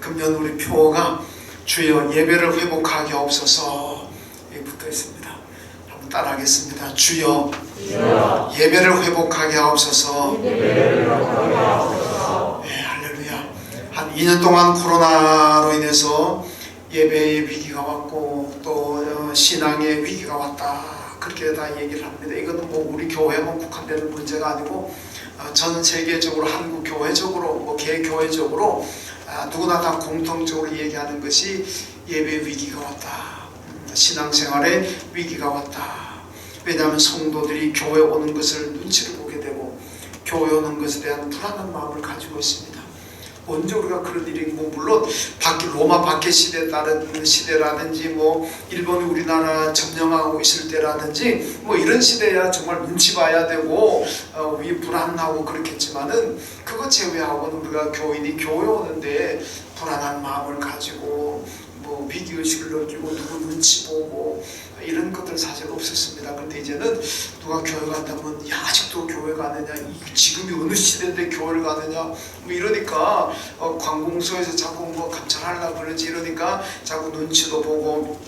금년 우리 표어가 주여 예배를 회복하게 하옵소서 붙어 있습니다. 한번 따라하겠습니다. 주여 예배를 회복하게 하옵소서. 할렐루야. 한 2년 동안 코로나로 인해서 예배의 위기가 왔고 또 신앙의 위기가 왔다, 그렇게 다 얘기를 합니다. 이것은 뭐 우리 교회만 국한되는 문제가 아니고 전 세계적으로, 한국 교회적으로, 뭐 개교회적으로 누구나 다 공통적으로 얘기하는 것이 예배 위기가 왔다, 신앙생활에 위기가 왔다. 왜냐하면 성도들이 교회 오는 것을 눈치를 보게 되고 교회 오는 것에 대한 불안한 마음을 가지고 있습니다. 언제 우리가 그런 일이, 뭐 물론 로마 박해 시대라든지 뭐 일본이 우리나라 점령하고 있을 때라든지 뭐 이런 시대야 정말 눈치 봐야 되고 불안하고 그렇겠지만은 그거 제외하고는 우리가 교인이 교회 오는데 불안한 마음을 가지고 뭐 위기의식을 느끼고 누구 눈치 보고 이런 것들 사실 없었습니다. 그런데 이제는 누가 교회 간다면 야 아직도 교회 가느냐, 지금이 어느 시대인데 교회를 가느냐 뭐 이러니까 관공서에서 자꾸 뭐 감찰하려고 그러지, 이러니까 자꾸 눈치도 보고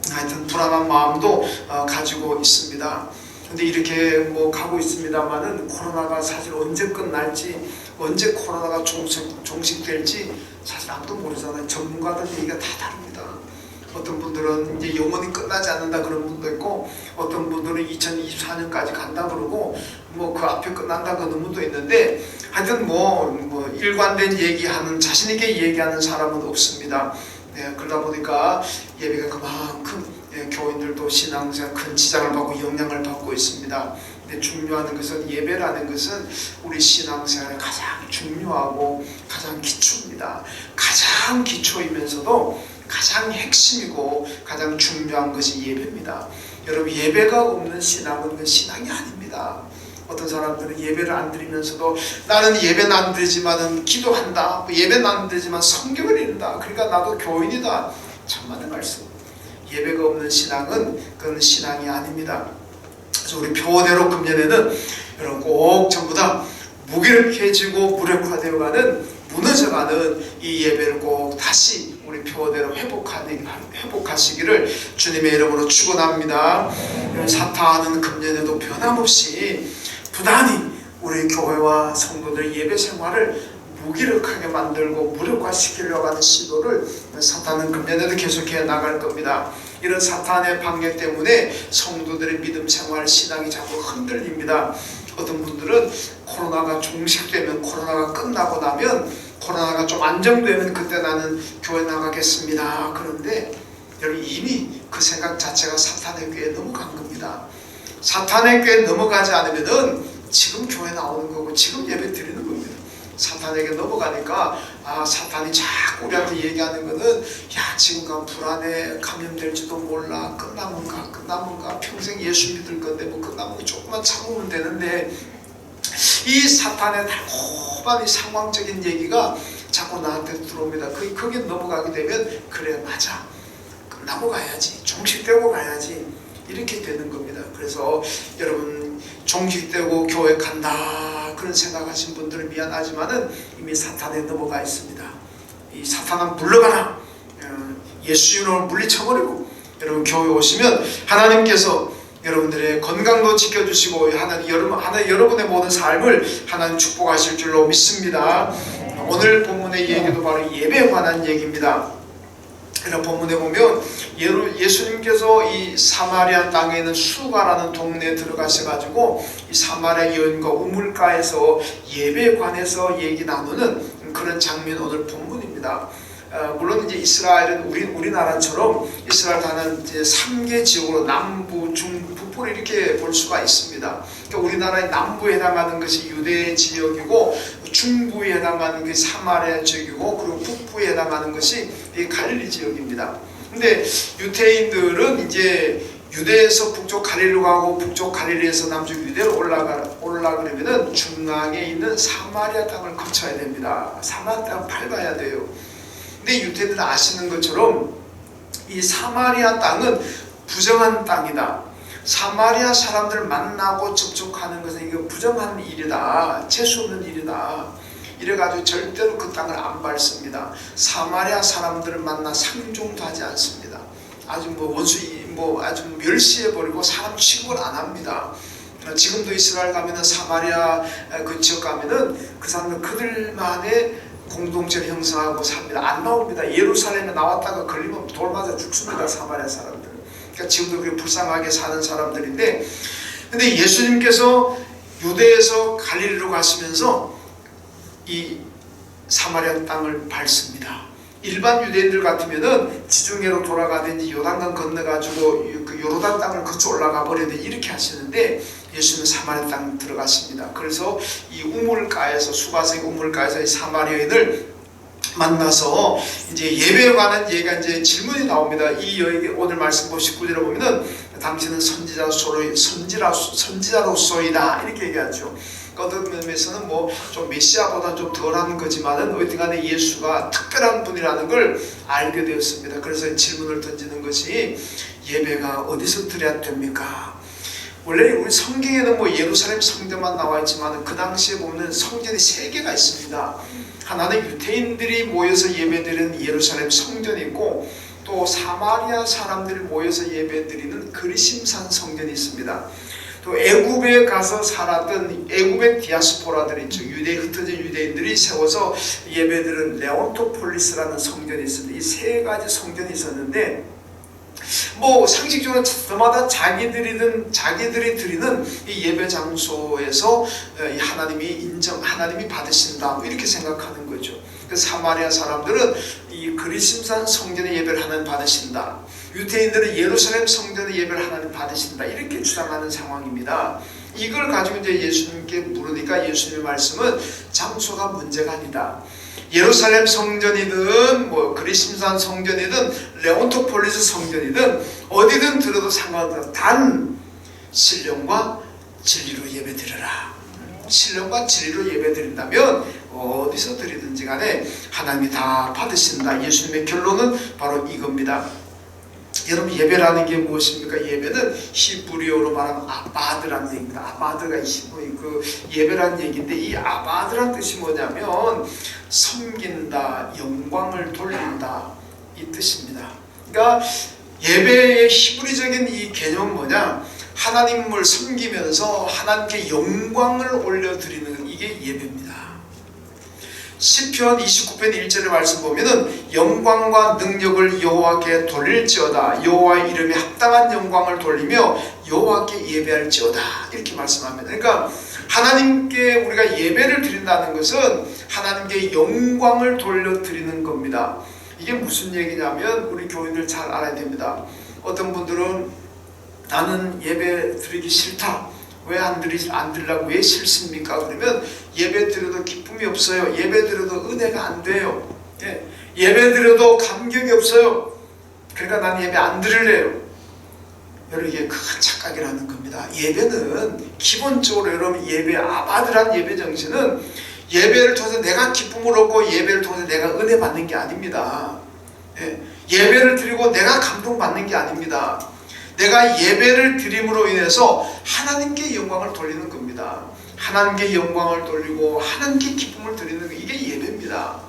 하여튼 불안한 마음도 가지고 있습니다. 근데 이렇게 뭐 가고 있습니다만은 코로나가 사실 언제 끝날지, 언제 코로나가 종식될지 사실 아무도 모르잖아요. 전문가들 얘기가 다 다릅니다. 어떤 분들은 이제 영원히 끝나지 않는다 그런 분도 있고, 어떤 분들은 2024년까지 간다 그러고 뭐 그 앞에 끝난다 그런 분도 있는데, 하여튼 뭐 일관된 얘기하는, 자신 있게 얘기하는 사람은 없습니다. 네, 그러다 보니까 예배가 그만큼 교인들도 신앙생활 큰 지장을 받고 영향을 받고 있습니다. 근데 중요한 것은, 예배라는 것은 우리 신앙생활에 가장 중요하고 가장 기초입니다. 가장 기초이면서도 가장 핵심이고 가장 중요한 것이 예배입니다. 여러분, 예배가 없는 신앙은 그 신앙이 아닙니다. 어떤 사람들은 예배를 안 드리면서도 나는 예배는 안 드리지만 기도한다, 예배는 안 드리지만 성경을 읽는다, 그러니까 나도 교인이다. 참만의 말씀. 예배가 없는 신앙은 그건 신앙이 아닙니다. 그래서 우리 표어대로 금년에는 여러분 꼭 전부 다 무기력해지고 무력화되어가는, 무너져가는 이 예배를 꼭 다시 우리 표어대로 회복하시기를 주님의 이름으로 축원합니다. 사탄은 금년에도 변함없이 부단히 우리 교회와 성도들 예배 생활을 무기력하게 만들고 무력화시키려고 하는 시도를 사탄은 금년에도 계속해 나갈 겁니다. 이런 사탄의 방해 때문에 성도들의 믿음 생활, 신앙이 자꾸 흔들립니다. 어떤 분들은 코로나가 종식되면, 코로나가 끝나고 나면, 코로나가 좀 안정되면 그때 나는 교회 나가겠습니다. 그런데 여러분, 이미 그 생각 자체가 사탄의 꾀에 넘어간 겁니다. 사탄의 꾀에 넘어가지 않으면은 지금 교회 나오는 거고 지금 예배 드리는 겁니다. 사탄에게 넘어가니까 사탄이 자꾸 우리한테 얘기하는 거는 야 지금 가면 불안해, 감염될지도 몰라, 끝나면가 평생 예수 믿을 건데 뭐 끝나면 조금만 참으면 되는데, 이 사탄의 달콤한 이 상황적인 얘기가 자꾸 나한테 들어옵니다. 거기에 넘어가게 되면 그래 맞아, 끝나고 가야지, 종식되고 가야지, 이렇게 되는 겁니다. 그래서 여러분, 종식되고 교회 간다 그런 생각하신 분들은 미안하지만은 이미 사탄에 넘어가 있습니다. 이 사탄은 물러가라, 예수 이름으로 물리쳐버리고 여러분 교회 오시면 하나님께서 여러분들의 건강도 지켜주시고 하나님 여러분의 모든 삶을 하나님 축복하실 줄로 믿습니다. 오늘 본문의 얘기도 바로 예배에 관한 얘기입니다. 이런 본문에 보면 예수님께서 이 사마리아 땅에 있는 수가라는 동네에 들어가셔가지고 이 사마리아 여인과 우물가에서 예배에 관해서 얘기 나누는 그런 장면, 오늘 본문입니다. 물론 이제 이스라엘은 우리나라처럼 이스라엘 다는 이제 3개 지역으로 남부, 중부, 북부를 이렇게 볼 수가 있습니다. 그러니까 우리나라의 남부에 해당하는 것이 유대 지역이고, 중부에 해당하는 것이 사마리아 지역이고, 그리고 북부에 해당하는 것이 갈릴리 지역입니다. 근데 유대인들은 이제 유대에서 북쪽 갈릴리로 가고 북쪽 갈릴리에서 남쪽 유대로 올라가려면은 중앙에 있는 사마리아 땅을 거쳐야 됩니다. 사마리아 땅을 밟아야 돼요. 근데 유대인들은 아시는 것처럼 이 사마리아 땅은 부정한 땅이다. 사마리아 사람들 만나고 접촉하는 것은 이거 부정한 일이다, 재수 없는 일이다, 이래가지고 절대로 그 땅을 안 밟습니다. 사마리아 사람들을 만나 상종도 하지 않습니다. 아주 아주 멸시해버리고 사람 취급을 안 합니다. 지금도 이스라엘 가면은 사마리아 그 지역 가면은 그 사람들 그들만의 공동체를 형성하고 삽니다. 안 나옵니다. 예루살렘에 나왔다가 걸리면 돌 맞아 죽습니다. 사마리아 사람들. 그러니까 지금도 그렇게 불쌍하게 사는 사람들인데, 근데 예수님께서 유대에서 갈릴리로 가시면서 이 사마리아 땅을 밟습니다. 일반 유대인들 같으면은 지중해로 돌아가든지 요단강 건너가지고 그 요르단 땅을 거쳐 올라가 버리든지 이렇게 하시는데, 예수님은 사마리아 땅 들어갔습니다. 그래서 이 우물가에서, 수가성 우물가에서 이 사마리아인을 만나서 이제 예배에 관한 얘기가 이제 질문이 나옵니다. 이 오늘 말씀 19절에 보면은 당신은 선지자로서이다 이렇게 얘기하죠. 어떤 면에서는 뭐 좀 메시아보다는 좀 덜한 거지만은 어쨌든간에 예수가 특별한 분이라는 걸 알게 되었습니다. 그래서 질문을 던지는 것이, 예배가 어디서 드려야 됩니까? 원래 우리 성경에는 뭐 예루살렘 성전만 나와 있지만 그 당시에 보면 성전이 3개가 있습니다. 하나는 유대인들이 모여서 예배드리는 예루살렘 성전이 있고, 또 사마리아 사람들이 모여서 예배드리는 그리심산 성전이 있습니다. 또 애굽에 가서 살았던 애굽의 디아스포라들이 있죠. 유대에 흩어진 유대인들이 세워서 예배드리는 레온토폴리스라는 성전이 있습니다. 이 3가지 성전이 있었는데, 뭐 상식적으로 저마다 자기들이 드리는 이 예배 장소에서 하나님이 받으신다, 뭐 이렇게 생각하는 거죠. 그래서 사마리아 사람들은 이 그리심산 성전의 예배를 하나님 받으신다, 유대인들은 예루살렘 성전의 예배를 하나님 받으신다, 이렇게 주장하는 상황입니다. 이걸 가지고 이제 예수님께 물으니까 예수님의 말씀은 장소가 문제가 아니다. 예루살렘 성전이든 뭐 그리심산 성전이든 레온토폴리스 성전이든 어디든 들어도 상관없다. 단 신령과 진리로 예배드려라. 신령과 진리로 예배드린다면 어디서 드리든지 간에 하나님이 다 받으신다. 예수님의 결론은 바로 이겁니다. 여러분, 예배라는 게 무엇입니까? 예배는 히브리어로 말하면 아바드라는 얘기입니다. 아바드가 그 예배라는 얘기인데, 이 아바드라는 뜻이 뭐냐면 섬긴다, 영광을 돌린다, 이 뜻입니다. 그러니까 예배의 히브리적인 이 개념은 뭐냐? 하나님을 섬기면서 하나님께 영광을 올려드리는, 이게 예배입니다. 시편 29편 1절의 말씀 보면은 영광과 능력을 여호와께 돌릴지어다. 여호와의 이름에 합당한 영광을 돌리며 여호와께 예배할지어다, 이렇게 말씀합니다. 그러니까 하나님께 우리가 예배를 드린다는 것은 하나님께 영광을 돌려드리는 겁니다. 이게 무슨 얘기냐면 우리 교인들 잘 알아야 됩니다. 어떤 분들은 나는 예배 드리기 싫다, 왜 안 드리려고, 왜 싫습니까? 그러면 예배 드려도 기쁨이 없어요. 예배 드려도 은혜가 안 돼요. 예배 드려도 감격이 없어요. 그러니까 나는 예배 안 드릴래요. 여러분, 이게 큰 착각이라는 겁니다. 예배는 기본적으로 여러분, 예배 아바드란 예배 정신은 예배를 통해서 내가 기쁨을 얻고 예배를 통해서 내가 은혜 받는 게 아닙니다. 예배를 드리고 내가 감동받는 게 아닙니다. 내가 예배를 드림으로 인해서 하나님께 영광을 돌리는 겁니다. 하나님께 영광을 돌리고 하나님께 기쁨을 드리는 거, 이게 예배입니다.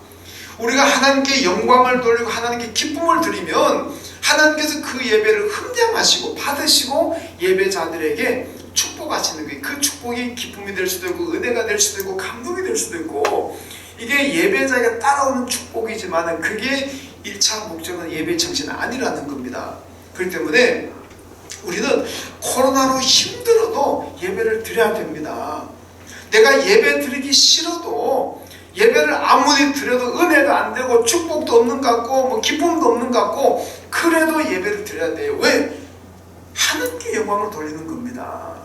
우리가 하나님께 영광을 돌리고 하나님께 기쁨을 드리면 하나님께서 그 예배를 흠장하시고 받으시고 예배자들에게 축복하시는 거예요. 그 축복이 기쁨이 될 수도 있고 은혜가 될 수도 있고 감동이 될 수도 있고, 이게 예배자에게 따라오는 축복이지만 그게 1차 목적은 예배 정신은 아니라는 겁니다. 그렇기 때문에 우리는 코로나로 힘들어도 예배를 드려야 됩니다. 내가 예배 드리기 싫어도, 예배를 아무리 드려도 은혜가 안 되고 축복도 없는 것 같고 뭐 기쁨도 없는 것 같고, 그래도 예배를 드려야 돼요. 왜? 하나님께 영광을 돌리는 겁니다.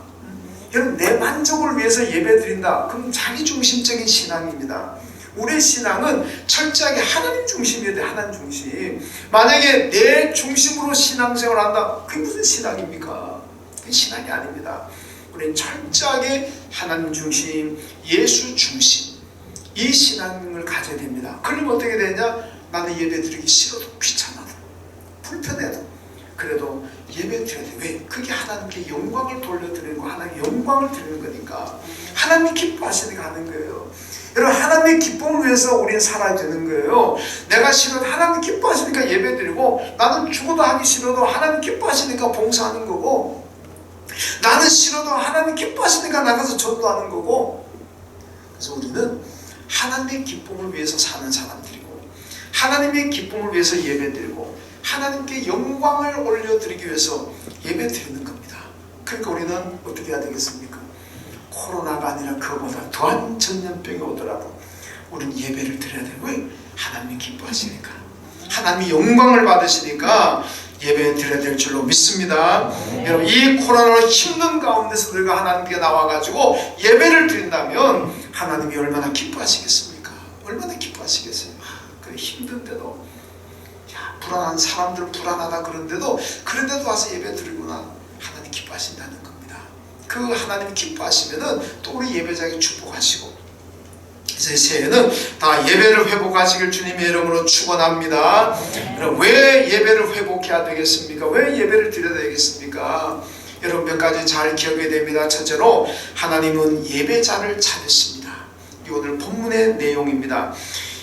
여러분, 내 만족을 위해서 예배 드린다, 그럼 자기중심적인 신앙입니다. 우리의 신앙은 철저하게 하나님 중심이어야 돼. 하나님 중심. 만약에 내 중심으로 신앙생활을 한다, 그게 무슨 신앙입니까? 그게 신앙이 아닙니다. 우리는 철저하게 하나님 중심, 예수 중심, 이 신앙을 가져야 됩니다. 그러면 어떻게 되냐? 나는 예배 드리기 싫어도, 귀찮아도, 불편해도, 그래도 예배 드려야 돼. 왜? 그게 하나님께 영광을 돌려드리는 거, 하나님께 영광을 드리는 거니까. 하나님이 기뻐하시니까 하는 거예요. 여러분, 하나님의 기쁨을 위해서 우리는 살아야 되는 거예요. 내가 싫어도 하나님 기뻐하시니까 예배 드리고, 나는 죽어도 하기 싫어도 하나님 기뻐하시니까 봉사하는 거고, 나는 싫어도 하나님 기뻐하시니까 나가서 전도하는 거고. 그래서 우리는 하나님의 기쁨을 위해서 사는 사람들이고, 하나님의 기쁨을 위해서 예배 드리고, 하나님께 영광을 올려드리기 위해서 예배 드리는 겁니다. 그러니까 우리는 어떻게 해야 되겠습니까? 코로나가 아니라 그보다 더한 전염병이 오더라도 우리는 예배를 드려야 돼요. 왜? 하나님이 기뻐하시니까, 하나님이 영광을 받으시니까 예배 드려야 될 줄로 믿습니다. 여러분, 이 코로나로 힘든 가운데서 우리가 하나님께 나와가지고 예배를 드린다면 하나님이 얼마나 기뻐하시겠습니까? 얼마나 기뻐하시겠어요? 그래, 힘든데도, 불안한 사람들은 불안하다 그런데도, 그런데도 와서 예배 드리구나. 하나님 기뻐하신다는 겁니다. 그 하나님 기뻐하시면은 또 우리 예배자에게 축복하시고, 이제 새해는 다 예배를 회복하시길 주님의 이름으로 축원합니다. 여러분, 왜 예배를 회복해야 되겠습니까? 왜 예배를 드려야 되겠습니까? 여러분, 몇 가지 잘 기억해야 됩니다. 첫째로, 하나님은 예배자를 찾으십니다. 이 오늘 본문의 내용입니다.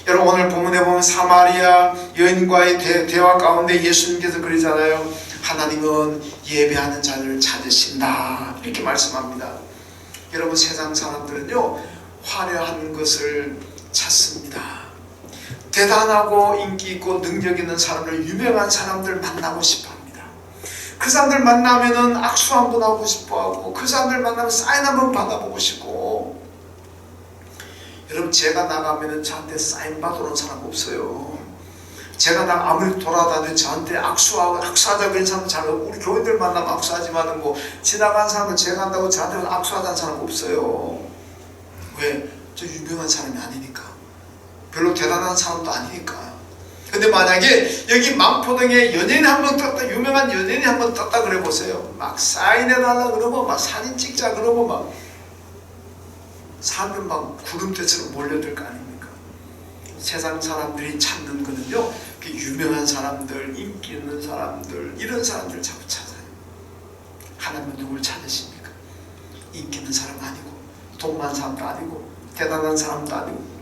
여러분, 오늘 본문에 보면 사마리아 여인과의 대화 가운데 예수님께서 그러잖아요. 하나님은 예배하는 자를 찾으신다, 이렇게 말씀합니다. 여러분, 세상 사람들은요, 화려한 것을 찾습니다. 대단하고 인기 있고 능력 있는 사람들, 유명한 사람들 만나고 싶어 합니다. 그 사람들 만나면은 악수 한번 하고 싶어 하고, 그 사람들 만나면 사인 한번 받아보고 싶고. 여러분, 제가 나가면은 저한테 사인 받으러 온 사람 없어요. 제가 아무리 돌아다녀도 저한테 악수하자 그런 사람 잘 없고, 우리 교인들 만나면 악수하지만은 뭐 지나간 사람은 제가 한다고 저한테 악수하자는 사람 없어요. 왜? 저 유명한 사람이 아니니까. 별로 대단한 사람도 아니니까. 근데 만약에 여기 망포동에 연예인 한번 떴다, 유명한 연예인이 한번 떴다 그래 보세요. 막 사인해달라 그러고, 막 사진 찍자 그러고, 막 사람들 막 구름대처럼 몰려들 거 아닙니까? 세상 사람들이 찾는 거는요, 그 유명한 사람들, 인기 있는 사람들, 이런 사람들 자꾸 찾아요. 하나님은 누굴 찾으십니까? 인기 있는 사람 아니고, 돈 많은 사람도 아니고, 대단한 사람도 아니고,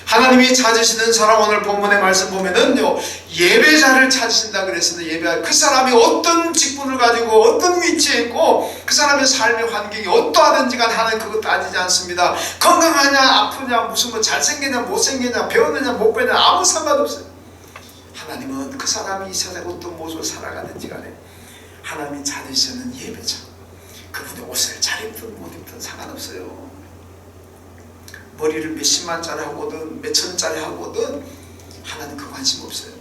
하나님이 찾으시는 사람, 오늘 본문의 말씀 보면은요, 예배자를 찾으신다 그랬습니다. 예배자, 그 사람이 어떤 직분을 가지고 어떤 위치에 있고 그 사람의 삶의 환경이 어떠하든지 간 하나님 그거 따지지 않습니다. 건강하냐 아프냐, 무슨 뭐 잘생기냐 못생기냐, 배웠느냐 못 배웠느냐 아무 상관없어요. 하나님은 그 사람이 이 세상에 어떤 모습을 살아가는지 간에 하나님이 찾으시는 예배자, 그분의 옷을 잘 입든 못 입든 상관없어요. 머리를 몇십만짜리 하고든 몇천짜리 하고든 하나님 그 관심 없어요.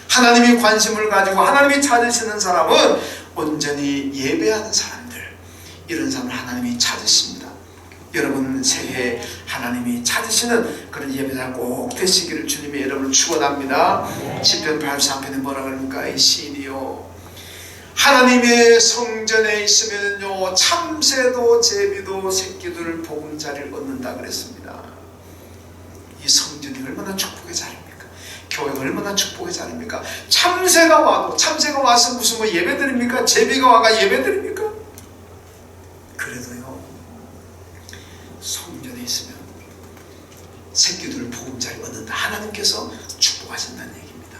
하나님이 관심을 가지고 하나님이 찾으시는 사람은 온전히 예배하는 사람들, 이런 사람을 하나님이 찾으십니다. 여러분, 새해 하나님이 찾으시는 그런 예배자 꼭 되시기를 주님의 이름으로 축원합니다. 시편 83편에 뭐라 그럽니까? 이 시인이요, 하나님의 성전에 있으면요, 참새도 제비도 새끼들 보금자리를 얻는다 그랬습니다. 이 성전이 얼마나 축복의 자리입니까? 교회가 얼마나 축복의 자리입니까? 참새가 와서 무슨 뭐 예배 드립니까? 제비가 와가 예배 드립니까? 그래도요, 성전에 있으면 새끼들 보금자리 얻는다. 하나님께서 축복하신다는 얘기입니다.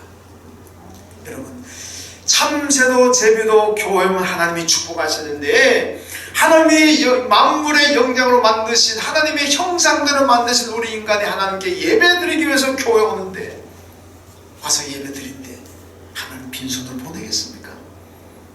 여러분, 참새도 제비도 교회면 하나님이 축복하시는데, 하나님이 만물의 영장으로 만드신, 하나님의 형상대로 만드신 우리 인간이 하나님께 예배드리기 위해서 교회 오는데, 와서 예배드린데 하나님 빈손으로 보내겠습니까?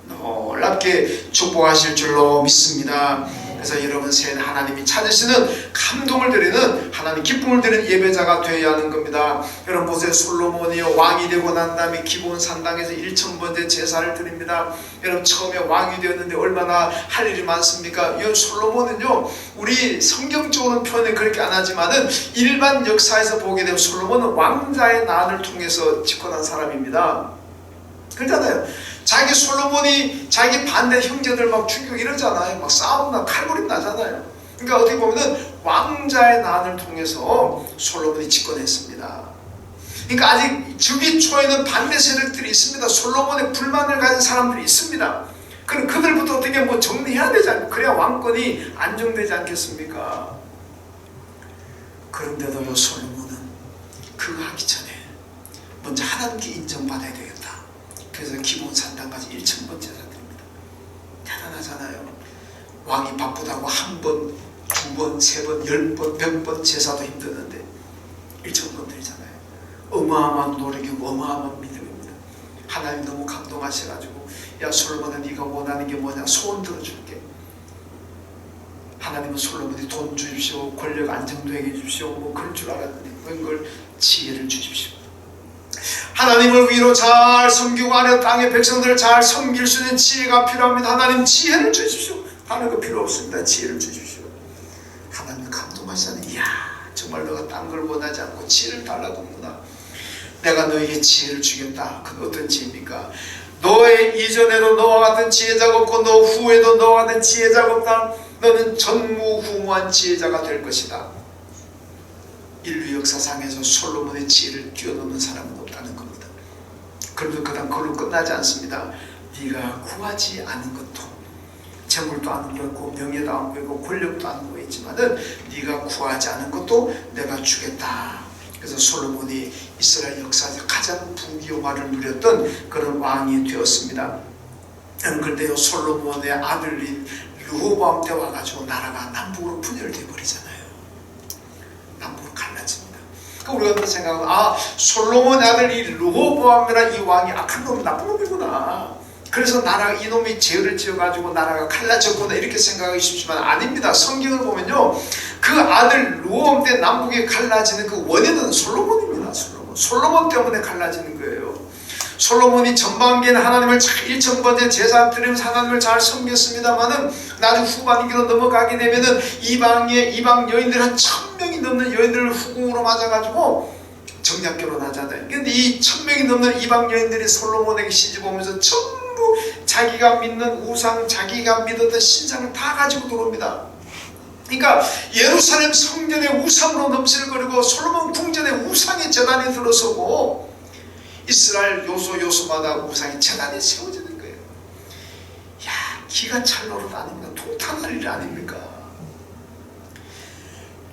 놀랍게 축복하실 줄로 믿습니다. 그래서 여러분, 새해는 하나님이 찾으시는, 감동을 드리는, 하나님 기쁨을 드리는 예배자가 되어야 하는 겁니다. 여러분 보세요. 솔로몬이 왕이 되고 난 다음에 기브온 산당에서 1000번째 제사를 드립니다. 여러분, 처음에 왕이 되었는데 얼마나 할 일이 많습니까? 이 솔로몬은요, 우리 성경적으로는 표현은 그렇게 안 하지만은 일반 역사에서 보게 되면 솔로몬은 왕자의 난을 통해서 집권한 사람입니다. 그렇잖아요. 자기 솔로몬이 자기 반대 형제들 막 죽이고 이러잖아요. 막 싸우고 칼부림 나잖아요. 그러니까 어떻게 보면은 왕자의 난을 통해서 솔로몬이 집권했습니다. 그러니까 아직 주기 초에는 반대 세력들이 있습니다. 솔로몬의 불만을 가진 사람들이 있습니다. 그럼 그들부터 어떻게 정리해야 되지 않고 그래야 왕권이 안정되지 않겠습니까? 그런데도 솔로몬은 그거 하기 전에 먼저 하나님께 인정받아야 되겠다. 그래서 기본 산당까지 1000번 제사 드립니다. 대단하잖아요. 왕이 바쁘다고 한 번, 두 번, 세 번, 10번, 100번 제사도 힘드는데 1000번 드리잖아요. 어마어마한 노력이고 어마어마한 믿음입니다. 하나님 너무 감동하셔가지고 야 솔로몬아 네가 원하는 게 뭐냐 소원 들어줄게. 하나님은 솔로몬이 돈 주십시오, 권력 안정되게 해주십시오 그럴 줄 알았는데 그걸 지혜를 주십시오. 하나님을 위로 잘 섬기고 아래 땅의 백성들을 잘 섬길 수 있는 지혜가 필요합니다. 하나님 지혜를 주십시오. 다른 거 필요 없습니다. 지혜를 주십시오. 하나님 감동하시잖아요. 이야 정말 너가 딴 걸 원하지 않고 지혜를 달라고구나. 내가 너에게 지혜를 주겠다. 그건 어떤 지혜입니까? 너의 이전에도 너와 같은 지혜자가 없고 너 후에도 너와 같은 지혜자가 없다. 너는 전무후무한 지혜자가 될 것이다. 인류 역사상에서 솔로몬의 지혜를 뛰어넘는 사람은 없다는 겁니다. 그러면 그걸로 끝나지 않습니다. 네가 구하지 않은 것도 재물도 안 구했고 명예도 안 구했고 권력도 안 구했지만은 네가 구하지 않은 것도 내가 주겠다. 그래서 솔로몬이 이스라엘 역사에서 가장 부귀영화를 누렸던 그런 왕이 되었습니다. 그런데요 솔로몬의 아들인 르호보암 때 와가지고 나라가 남북으로 분열돼 버리잖아요. 남북으로 갈라집니다. 그러니까 우리가 생각하면 솔로몬의 아들 이 르호보암이라 이 왕이 악한 놈 나쁜 놈이구나. 그래서 나라 이놈이 죄를 지어가지고 나라가 갈라졌구나 이렇게 생각하기 쉽지만 아닙니다. 성경을 보면요 그 아들 르호보암 때 남북이 갈라지는 그 원인은 솔로몬입니다. 솔로몬 때문에 갈라지는 거예요. 솔로몬이 전반기에는 하나님을 1000번째 제사 드리면서 하나님을 잘 섬겼습니다만은 나중 후반기로 넘어가게 되면은 이방 여인들 한 1000명이 넘는 여인들을 후궁으로 맞아가지고 정략 결혼하잖아요. 근데 이 1000명이 넘는 이방 여인들이 솔로몬에게 시집 오면서 전부 자기가 믿는 우상, 자기가 믿었던 신상을 다 가지고 들어옵니다. 그러니까 예루살렘 성전의 우상으로 넘실거리고 솔로몬 궁전의 우상의 제단이 들어서고 이스라엘 요소마다 우상의 제단이 세워지는 거예요. 야, 기가 찰 노릇 아닙니까? 통탄할 일 아닙니까?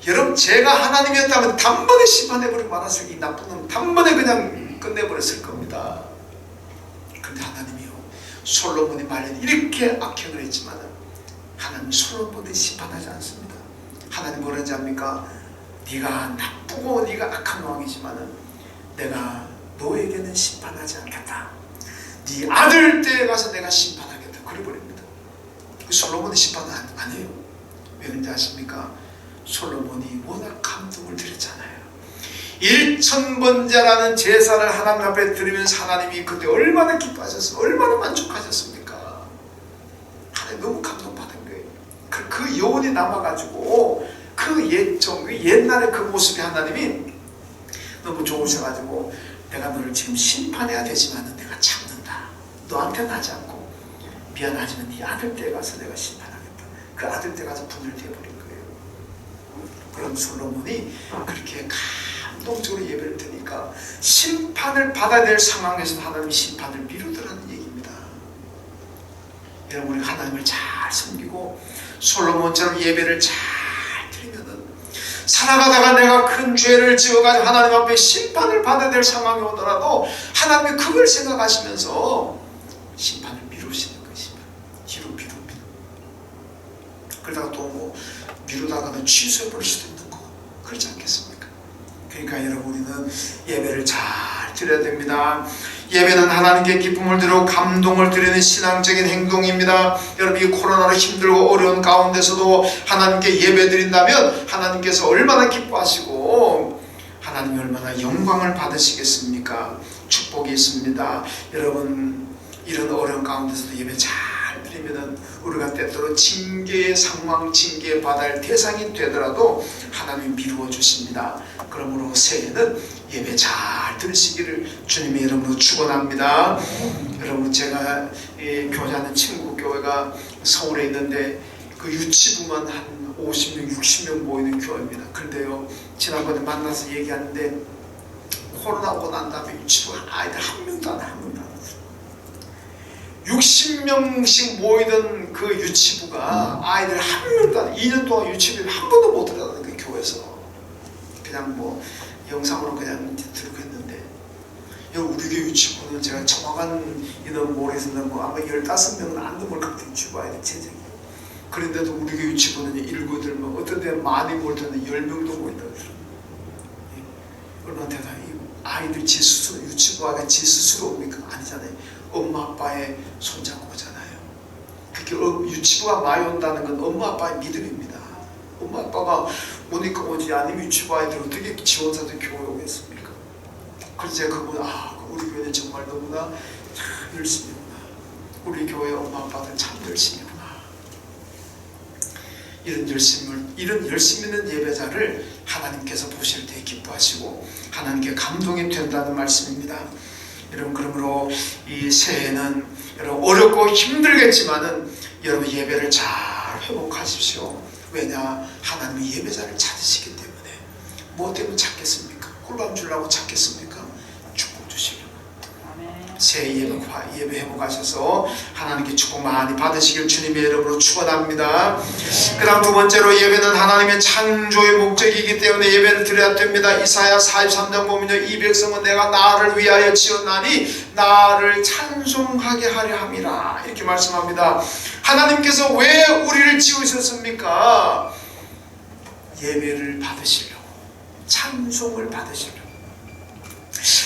여러분 제가 하나님이었다면 단번에 심판해버리고 말았을 이 나쁜 놈 단번에 그냥 끝내버렸을 겁니다. 그런데 하나님이요 솔로몬이 말린 이렇게 악행을 했지만 하나님 솔로몬을 심판하지 않습니다. 하나님 뭐라는지 압니까? 네가 나쁘고 네가 악한 왕이지만 내가 너에게는 심판하지 않겠다. 네 아들 때에 가서 내가 심판하겠다. 그래버립니다. 솔로몬이 심판 안 해요. 왜 그런지 아십니까? 솔로몬이 워낙 감동을 드렸잖아요. 1000번제라는 제사를 하나님 앞에 드리면서 하나님이 그때 얼마나 기뻐하셨습니까? 얼마나 만족하셨습니까? 하나님 너무 감동받은 거예요. 그 여운이 남아가지고 그 옛날의 그 모습이 하나님이 너무 좋으셔가지고 내가 너를 지금 심판해야 되지만 내가 참는다. 너한테는 하지 않고 미안하지만 네 아들 때 가서 내가 심판하겠다. 그 아들 때 가서 분열되어버린 거예요. 그럼 솔로몬이 그렇게 감동적으로 예배를 드니까 심판을 받아야 될 상황에서 하나님이 심판을 미루더라는 얘기입니다. 여러분 우리가 하나님을 잘 섬기고 솔로몬처럼 예배를 잘 드리면은 살아가다가 내가 큰 죄를 지어가지고 하나님 앞에 심판을 받아야 될 상황이 오더라도 하나님이 그걸 생각하시면서 심판을 미루시는 것입니다. 미룹니다. 그러다가 또 미루다가는 취소해버릴 수도 있는 거 그렇지 않겠습니까? 그러니까 여러분 우리는 예배를 잘 드려야 됩니다. 예배는 하나님께 기쁨을 드리고 감동을 드리는 신앙적인 행동입니다. 여러분 이 코로나로 힘들고 어려운 가운데서도 하나님께 예배 드린다면 하나님께서 얼마나 기뻐하시고 하나님이 얼마나 영광을 받으시겠습니까? 축복이 있습니다. 여러분 이런 어려운 가운데서도 예배 잘 드리면은 우리가 때때로 징계의 상황, 징계 받아야 할 대상이 되더라도 하나님이 미루어 주십니다. 그러므로 새해는 예배 잘 들으시기를 주님의 이름으로 축원합니다. 여러분 제가 교제하는 친구 교회가 서울에 있는데 그 유치부만 한 50명, 60명 모이는 교회입니다. 그런데요 지난번에 만나서 얘기하는데 코로나 오고 난 다음에 유치부 아이들 한 명도 안 왔어요. 60명씩 모이던 그 유치부가 아이들 한 명도 안, 2년 동안 유치부를 한 번도 못 들어가는 그 교회에서 그냥 뭐 영상으로 그냥 들고 했는데, 우리 교회 유치부는 제가 정확한 인원 모르겠습니다. 뭐 아마 15명은 안 넘을 것 같아요. 유치부 아이들 재정이. 그런데도 우리 교회 유치부는 일구들면 어떤 데는 많이 모일 때는 10명도 모인다고 그러더라고요. 얼마나 대단히 아이들 지 스스로, 유치부 아이가 지 스스로 옵니까? 아니잖아요. 엄마 아빠의 손잡고 오잖아요. 그렇게 유치부가 많이 온다는 건 엄마 아빠의 믿음입니다. 엄마 아빠가 오니까 오지, 아니면 유치부 아이들 어떻게 지원사들 교회 오겠습니까? 그래서 제가 그분, 우리 교회는 정말 너무나 참 열심히구나. 우리 교회 엄마 아빠들 참 열심히구나. 이런 열심 있는 예배자를 하나님께서 보실 때 기뻐하시고 하나님께 감동이 된다는 말씀입니다. 여러분, 그러므로 이 새해에는 여러분 어렵고 힘들겠지만은 여러분 예배를 잘 회복하십시오. 왜냐? 하나님이 예배자를 찾으시기 때문에. 뭐 때문에 찾겠습니까? 꿀밤 주려고 찾겠습니까? 축복 주시려고. 새해 예배 회복하셔서 하나님께 축복 많이 받으시길 주님의 이름으로 축원합니다. 그 다음 두 번째로, 예배는 하나님의 창조의 목적이기 때문에 예배를 드려야 됩니다. 이사야 43장 보면요, 이 백성은 내가 나를 위하여 지었나니 나를 찬송하게 하려 함이라, 이렇게 말씀합니다. 하나님께서 왜 우리를 지으셨습니까? 예배를 받으시려고, 찬송을 받으시려고.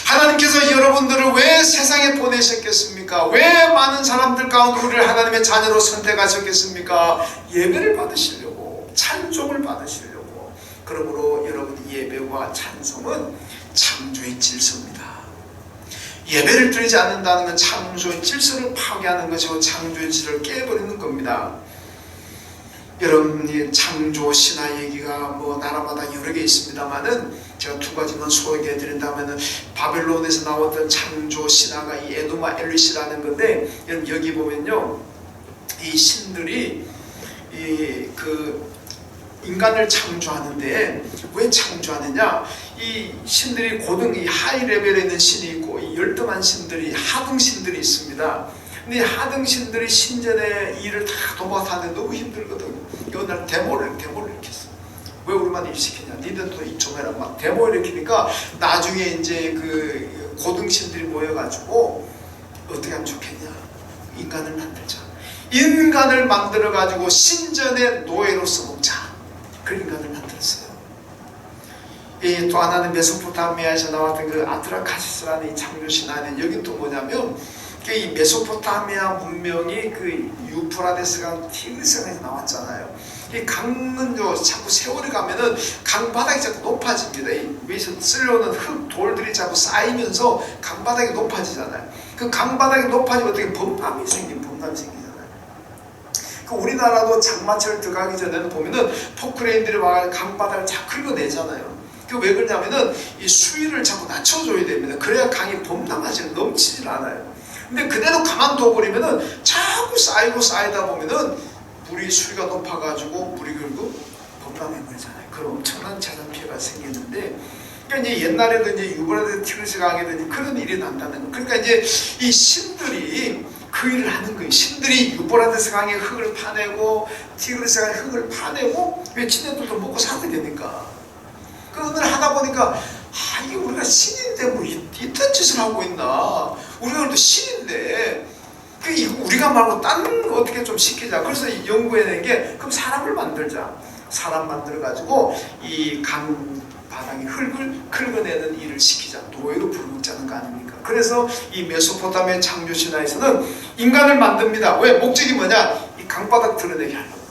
하나님께서 여러분들을 왜 세상에 보내셨겠습니까? 왜 많은 사람들 가운데 우리를 하나님의 자녀로 선택하셨겠습니까? 예배를 받으시려고, 찬송을 받으시려고. 그러므로 여러분, 예배와 찬송은 창조의 질서입니다. 예배를 드리지 않는다는 건 창조의 질서를 파괴하는 것이고 창조의 질서를 깨버리는 겁니다. 여러분이 창조 신화 얘기가 뭐 나라마다 여러 개 있습니다만은 제가 두 가지만 소개해 드린다면은, 바벨론에서 나왔던 창조 신화가 이 에누마 엘리시라는 건데, 여러분 여기 보면요, 이 신들이 그 인간을 창조하는데 왜 창조하느냐? 이 신들이 고등, 이 하이 레벨에 있는 신이 있고 이 열등한 신들이, 하등 신들이 있습니다. 근데 하등 신들이 신전의 일을 다 도맡아내는데 너무 힘들거든. 어느 날 데모를 일으켰어. 왜 우리만 일 시키냐? 니들도 일 좀 해라. 막 데모 일으키니까 나중에 이제 그 고등신들이 모여가지고 어떻게 하면 좋겠냐? 인간을 만들자. 인간을 만들어가지고 신전의 노예로 써먹자. 그 인간을 만들었어요. 또 하나는 메소포타미아에서 나왔던 그 아트라카시스라는 이 창조신화는, 여긴 또 뭐냐면 이 메소포타미아 문명이 그 유프라데스강, 티그리스강에서 나왔잖아요. 이 강은 자꾸 세월이 가면은 강바닥이 자꾸 높아집니다. 위에서 쓸려오는 흙, 돌들이 자꾸 쌓이면서 강바닥이 높아지잖아요. 그 강바닥이 높아지면 어떻게 범람이 생기잖아요. 그 우리나라도 장마철 들어가기 전에는 보면은 포크레인들이 와서 강바닥을 자꾸 긁어내잖아요. 그 왜 그러냐면은 이 수위를 자꾸 낮춰줘야 됩니다. 그래야 강이 범람하지, 넘치질 않아요. 근데 그대로 가만둬 버리면은 자꾸 쌓이다 보면은 물이 수위가 높아가지고 물이 결국 범람해버리잖아요. 그럼 엄청난 자연 피해가 생기는데, 그러니까 이제 옛날에도 이제 유브라데스 티그리스 강에도 그런 일이 난다는 거. 그러니까 이제 이 신들이 그 일을 하는 거예요. 신들이 유브라데스 강의 흙을 파내고 티그리스 강의 흙을 파내고, 왜 지네들도 먹고 살게 되니까. 그 오늘 하다 보니까 이게 우리가 신인데 뭐 이딴 짓을 하고 있나? 우리가 또 신인데 우리가 말고 딴 거 어떻게 좀 시키자. 그래서 연구해낸 게, 그럼 사람을 만들자. 사람 만들어가지고 이 강 바닥에 흙을 긁어내는 일을 시키자. 노예로 부르자는 거 아닙니까? 그래서 이 메소포타미아 창조 신화에서는 인간을 만듭니다. 왜? 목적이 뭐냐? 이 강바닥 드러내게 하려고.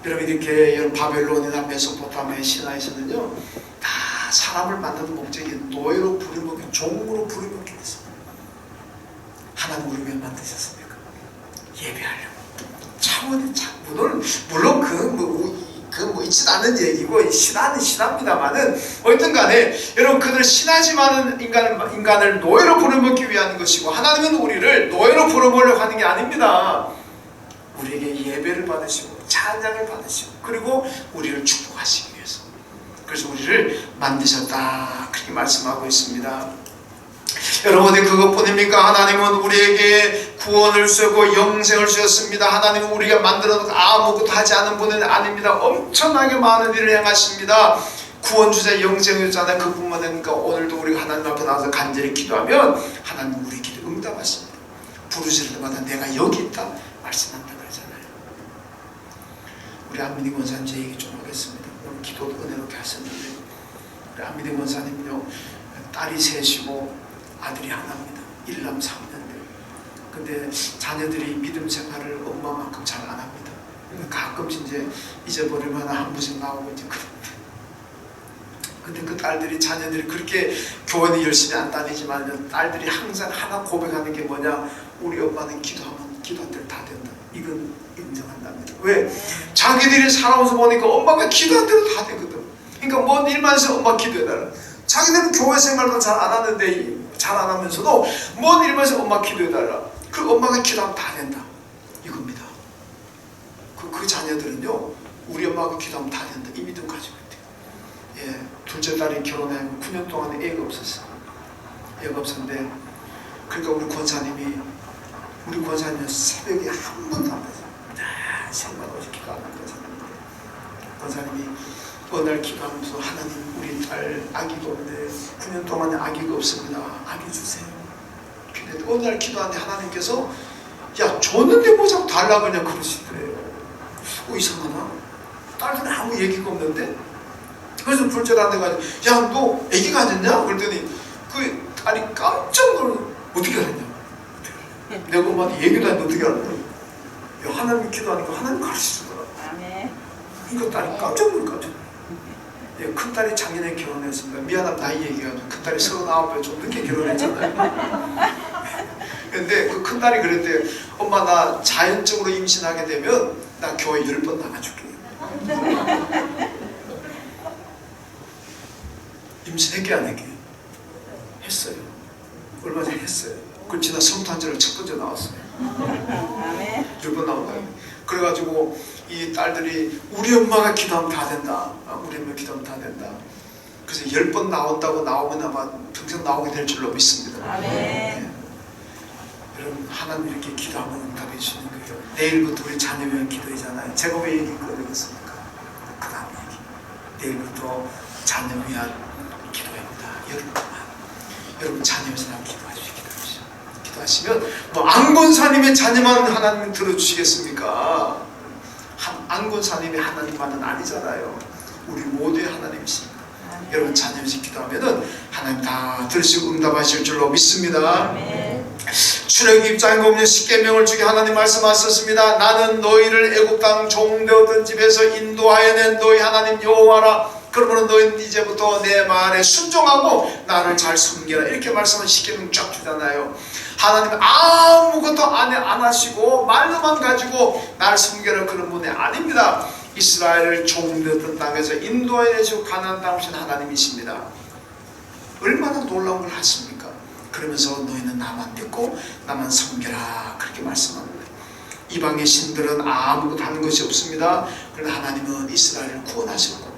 여러분, 이렇게 바벨론이나 메소포타미아 신화에서는요, 다 사람을 만드는 목적이 노예로 부려먹기, 종으로 부려먹기 위해서. 하나님 우리 왜 만드셨습니까? 예배하려고. 차원이 물론 뭐 있지도 않은 얘기고 신화는 신화입니다만은, 어쨌든 간에 여러분, 그들 신하지만은 인간을 노예로 부려먹기 위한 것이고, 하나님은 우리를 노예로 부려먹으려고 하는 게 아닙니다. 우리에게 예배를 받으시고 찬양을 받으시고, 그리고 우리를 축복하시기 위해서. 그래서 우리를 만드셨다 그렇게 말씀하고 있습니다. 여러분 어디 그것뿐입니까? 하나님은 우리에게 구원을 주고 영생을 주셨습니다. 하나님은 우리가 만들어놓고 아무것도 하지 않은 분은 아닙니다. 엄청나게 많은 일을 행하십니다. 구원주자 영생을 주잖아요. 그뿐만 아니라 오늘도 우리가 하나님 앞에 나와서 간절히 기도하면 하나님은 우리 기도 응답하십니다. 부르실 때마다 내가 여기 있다 말씀한다 그러잖아요. 우리 안민희 권사님 제 얘기 좀 하겠습니다. 오늘 기도도 은혜롭게 하셨는데 우리 안민희 권사님은요 딸이 셋이고 아들이 하나입니다. 1남 3년들. 근데 자녀들이 믿음 생활을 엄마만큼 잘 안 합니다. 가끔씩 이제 잊어버리면 한 번씩 나오고 이제 그런데. 근데 그 딸들이 자녀들이 그렇게 교회는 열심히 안 다니지만 딸들이 항상 하나 고백하는 게 뭐냐? 우리 엄마는 기도하면 기도한 대로 다 된다. 이건 인정한답니다. 왜? 자기들이 살아오면서 보니까 엄마가 기도한 대로 다 되거든. 그러니까 뭔 일만 해서 엄마 기도해달라. 자기들은 교회 생활도 잘 안 하는데 잘 안 하면서도 뭔 일만 해서 엄마 기도해달라. 그 엄마가 기도하면 다 된다. 이겁니다. 그 자녀들은요 우리 엄마가 기도하면 다 된다. 이 믿음 가지고 있대요. 예, 둘째 딸이 결혼해 9년 동안 애가 없었어요. 애가 없었는데 그러니까 우리 권사님이 새벽에 한 번도 안 빠져요. 생각 없이 기도하는 권사님인데 권사님이 어느 날 기도하면서 하나님 우리 딸 아기가 없는데 9년 동안 아기가 없습니다. 아기 주세요. 근데 어느 날 기도하는데 하나님께서 야 줬는데 뭐 자꾸 달라 그냥 그러시더래요. 이상하나? 딸들은 아무 얘기가 없는데? 그래서 둘째 딸한테 가지고 야 너 아기가 안 됐냐? 그랬더니 그 딸이 깜짝 놀라. 어떻게 알았냐? 내가 엄마한테 얘기도 안 했는데 어떻게 알았냐? 야 하나님 기도하니까 하나님 가르치시더라. 그러니까 딸이 깜짝 놀라. 예, 큰딸이 작년에 결혼했습니다. 미안하면 나이 얘기해가지고 큰딸이 39에 좀 늦게 결혼했잖아요. 근데 그 큰딸이 그랬대요. 엄마 나 자연적으로 임신하게 되면 나 교회 10번 나가줄게. 임신했게 안 했게? 했어요. 얼마 전에 했어요. 그 지난 성탄절에 첫 번째 나왔어요. 10번 나온다고. 그래가지고 이 딸들이 우리 엄마가 기도하면 다 된다. 우리 엄마 기도하면 다 된다. 그래서 10번 나온다고 나오면 아마 평생 나오게 될 줄로 믿습니다. 네. 여러분 하나님 이렇게 기도하면 응답해 주시는 거예요. 내일부터 우리 자녀 위한 기도이잖아요. 제가 왜 얘기 꺼내겠습니까? 그 다음 얘기. 내일부터 자녀 위한 기도입니다. 여러분 자녀 위해서 기도하십시오. 기도하시면 뭐 안곤사님의 자녀만 하나님 들어주시겠습니까? 안곤사님이 하나님만은 아니잖아요. 우리 모두의 하나님이십니다. 여러분 자녀에서 기도하면은 하나님 다 들으시고 응답하실 줄로 믿습니다. 출애굽기 6장 보면 십계명을 주게 하나님 말씀하셨습니다. 나는 너희를 애굽 땅 종되었던 집에서 인도하여 낸 너희 하나님 여호와라. 그러므로 너희는 이제부터 내 말에 순종하고 나를 잘 섬기라. 이렇게 말씀은 십계명 쫙 주잖아요. 하나님은 아무것도 안 하시고 말로만 가지고 나를 섬겨라 그런 분이 아닙니다. 이스라엘을 종되었던 땅에서 인도하여 내시고 가나안 땅을 주신 하나님이십니다. 얼마나 놀라운 걸 하십니까? 그러면서 너희는 나만 믿고 나만 섬겨라 그렇게 말씀합니다. 이방의 신들은 아무것도 하는 것이 없습니다. 그러나 하나님은 이스라엘을 구원하셨고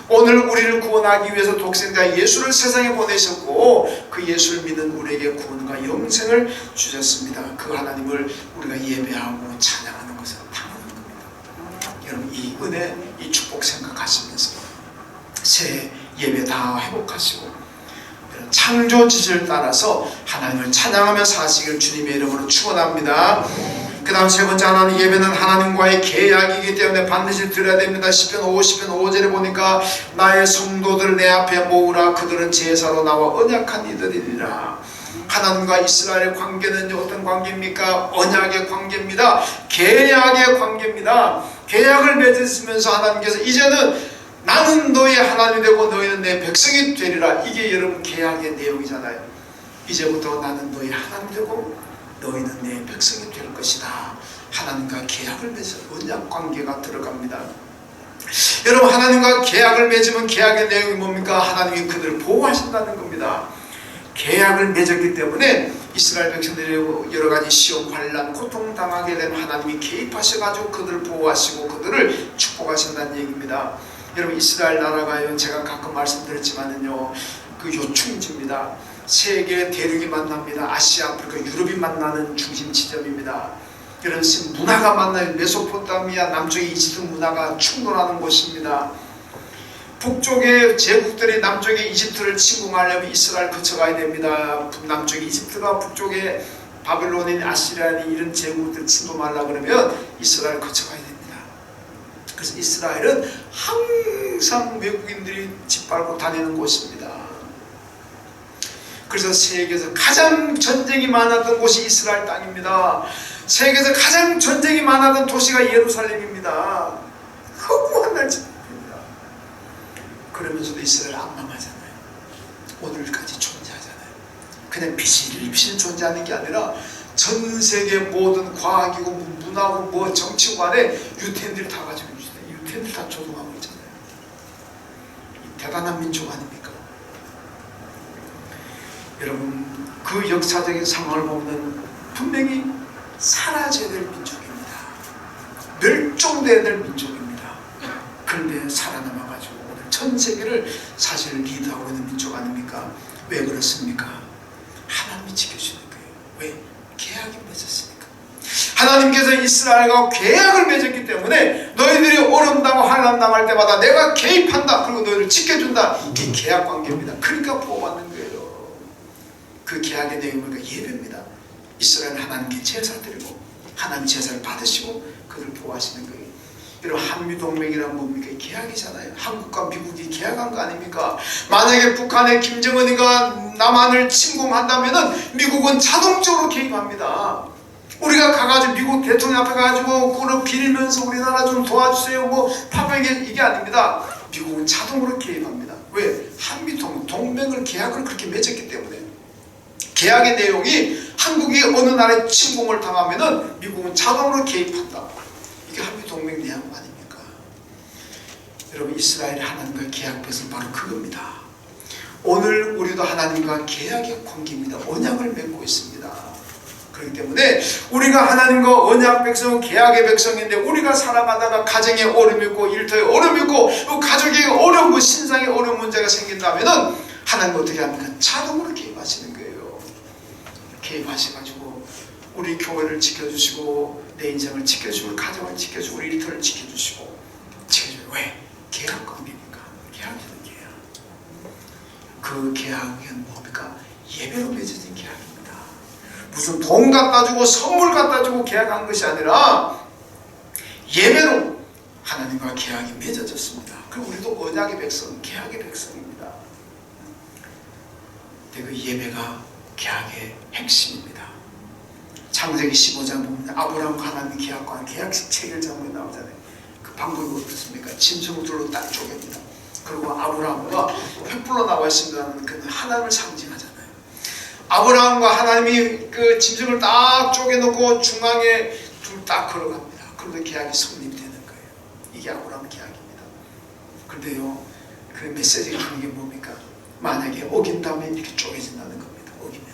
오늘 우리를 구원하기 위해서 독생자 예수를 세상에 보내셨고 그 예수를 믿는 우리에게 구원과 영생을 주셨습니다. 그 하나님을 우리가 예배하고 찬양하는 것은 당연한 겁니다. 여러분 이 은혜, 이 축복 생각하시면서 새해 예배 다 회복하시고 창조 지시를 따라서 하나님을 찬양하며 사시길 주님의 이름으로 축원합니다. 그 다음 세 번째 하나님 예배는 하나님과의 계약이기 때문에 반드시 드려야 됩니다. 시편 50편 5절에 보니까 나의 성도들 내 앞에 모으라 그들은 제사로 나와 언약한 이들이니라. 하나님과 이스라엘의 관계는 어떤 관계입니까? 언약의 관계입니다. 계약의 관계입니다. 계약을 맺으시면서 하나님께서 이제는 나는 너의 하나님이 되고 너희는 내 백성이 되리라. 이게 여러분 계약의 내용이잖아요. 이제부터 나는 너의 하나님 되고 너희는 내 백성이 될 것이다. 하나님과 계약을 맺어 언약 관계가 들어갑니다. 여러분 하나님과 계약을 맺으면 계약의 내용이 뭡니까? 하나님이 그들을 보호하신다는 겁니다. 계약을 맺었기 때문에 이스라엘 백성들이 여러가지 시험, 환난, 고통당하게 되면 하나님이 개입하셔가지고 그들을 보호하시고 그들을 축복하신다는 얘기입니다. 여러분 이스라엘 나라가요, 제가 가끔 말씀드렸지만은요, 그 요충지입니다. 세계 대륙이 만납니다. 아시아, 아프리카, 유럽이 만나는 중심 지점입니다. 이런 문화가 만나요. 메소포타미아, 남쪽의 이집트 문화가 충돌하는 곳입니다. 북쪽의 제국들이 남쪽의 이집트를 침공하려면 이스라엘 거쳐가야 됩니다. 남쪽의 이집트가 북쪽의 바벨론인 아시리아니 이런 제국들 침공하려고 그러면 이스라엘 거쳐가야 됩니다. 그래서 이스라엘은 항상 외국인들이 짓밟고 다니는 곳입니다. 그래서 세계에서 가장 전쟁이 많았던 곳이 이스라엘 땅입니다. 세계에서 가장 전쟁이 많았던 도시가 예루살렘입니다. 허구한 날입니다. 그러면서도 이스라엘 안 망하잖아요. 오늘까지 존재하잖아요. 그냥 비실비실 존재하는 게 아니라 전 세계 모든 과학이고 문화고 뭐 정치고 간에 유태인들이 다 가지고 있어요. 유태인들 다 조종하고 있잖아요. 대단한 민족 아닙니까? 여러분, 그 역사적인 상황을 보면 분명히 사라져야 될 민족입니다. 멸종돼야 될 민족입니다. 그런데 살아남아가지고 오늘 전 세계를 사실 리드하고 있는 민족 아닙니까? 왜 그렇습니까? 하나님이 지켜주는 거예요. 왜? 계약이 맺었으니까. 하나님께서 이스라엘과 계약을 맺었기 때문에 너희들이 어려움 당하고 환난 당할 때마다 내가 개입한다. 그리고 너희를 지켜준다. 이게 계약 관계입니다. 그러니까 보호받는 거예요. 그 계약의 내용은 예배입니다. 이스라엘은 하나님께 제사를 드리고 하나님 제사를 받으시고 그를 보호하시는 거예요. 여러분, 한미동맹이란 뭡니까? 계약이잖아요. 한국과 미국이 계약한 거 아닙니까? 만약에 북한의 김정은이가 남한을 침공한다면 미국은 자동적으로 개입합니다. 우리가 가가지고 미국 대통령 앞에 가가지고 그걸 빌면서 우리나라 좀 도와주세요 뭐 파병 이게 아닙니다. 미국은 자동으로 개입합니다. 왜? 한미동맹을 계약을 그렇게 맺었기 때문에. 계약의 내용이 한국이 어느 나라에 침공을 당하면은 미국은 자동으로 개입한다. 이게 한미동맹 내용 아닙니까? 여러분, 이스라엘이 하나님과 계약했을 바로 그겁니다. 오늘 우리도 하나님과 계약의 관계입니다. 언약을 맺고 있습니다. 그렇기 때문에 우리가 하나님과 언약 백성, 계약의 백성인데 우리가 살아가다가 가정에 어려움이 있고 일터에 어려움이 있고 가족에 어려운 거, 신상에 어려운 문제가 생긴다면은 하나님은 어떻게 합니까? 자동으로 개입하시는 거예요. 개입하셔가지고 우리 교회를 지켜주시고 내 인생을 지켜주고 가정을 지켜주고 우리 일터를 지켜주시고 왜? 계약 관계입니까? 계약이든 계약. 그 계약은 뭡니까? 예배로 맺어진 계약입니다. 무슨 돈 갖다 주고 선물 갖다 주고 계약한 것이 아니라 예배로 하나님과 계약이 맺어졌습니다. 그리고 우리도 언약의 백성, 계약의 백성입니다. 그 예배가 계약의 핵심입니다. 창세기 15장 보면 아브라함과 하나님의 계약과 계약식 체결장면이 나오잖아요. 그 방법이 어떻습니까? 짐승들로 딱 쪼갭니다. 그리고 아브라함과 횃불로 나와 있습니다는 그 하나님을 상징하잖아요. 아브라함과 하나님이 그 짐승을 딱 쪼개놓고 중앙에 둘 딱 걸어갑니다. 그런데 계약이 성립되는 거예요. 이게 아브라함 계약입니다. 그런데요, 그 메시지가 하는 게 뭡니까? 만약에 어긴다면 이렇게 쪼개진다는 겁니다. 어기면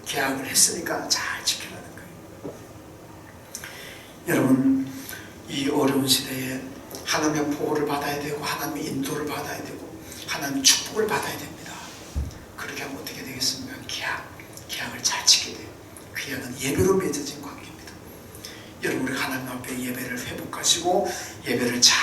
계약을 했으니까 잘 지켜라는 거예요. 여러분, 이 어려운 시대에 하나님의 보호를 받아야 되고 하나님의 인도를 받아야 되고 하나님의 축복을 받아야 됩니다. 그렇게 하면 어떻게 되겠습니까? 계약을 잘 지켜야 돼요. 그 계약은 예배로 맺어진 관계입니다. 여러분, 우리 하나님 앞에 예배를 회복하시고 예배를 잘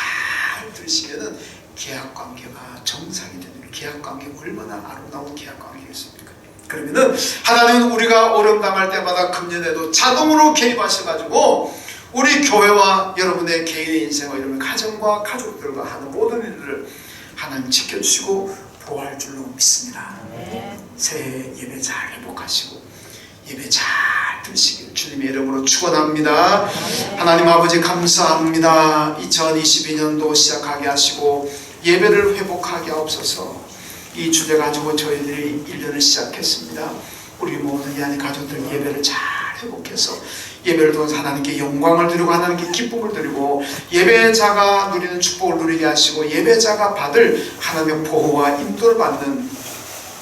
들으시면은 계약 관계가 정상이 됩니다. 계약 관계가 얼마나 아름다운 계약 관계겠습니까? 그러면은 하나님은 우리가 어려움 당할 때마다 금년에도 자동으로 개입하셔가지고 우리 교회와 여러분의 개인의 인생과 여러분의 가정과 가족들과 하는 모든 일들을 하나님 지켜주시고 보호할 줄로 믿습니다. 새해 예배 잘 회복하시고 예배 잘 드시길 주님의 이름으로 축원합니다. 하나님 아버지 감사합니다. 2022년도 시작하게 하시고 예배를 회복하게 하옵소서. 이 주제 가지고 저희들이 1년을 시작했습니다. 우리 모든 이 안에 가족들 예배를 잘 회복해서 예배를 통해서 하나님께 영광을 드리고 하나님께 기쁨을 드리고 예배자가 누리는 축복을 누리게 하시고 예배자가 받을 하나님의 보호와 인도를 받는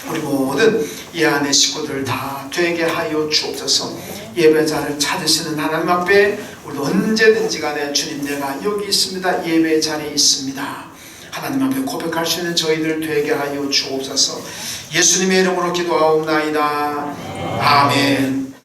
우리 모든 이 안의 식구들 다 되게 하여 주옵소서. 예배자를 찾으시는 하나님 앞에 우리도 언제든지 간에 주님 내가 여기 있습니다. 예배 자리에 있습니다. 하나님 앞에 고백할 수 있는 저희들 되게 하여 주옵소서. 예수님의 이름으로 기도하옵나이다. 아멘.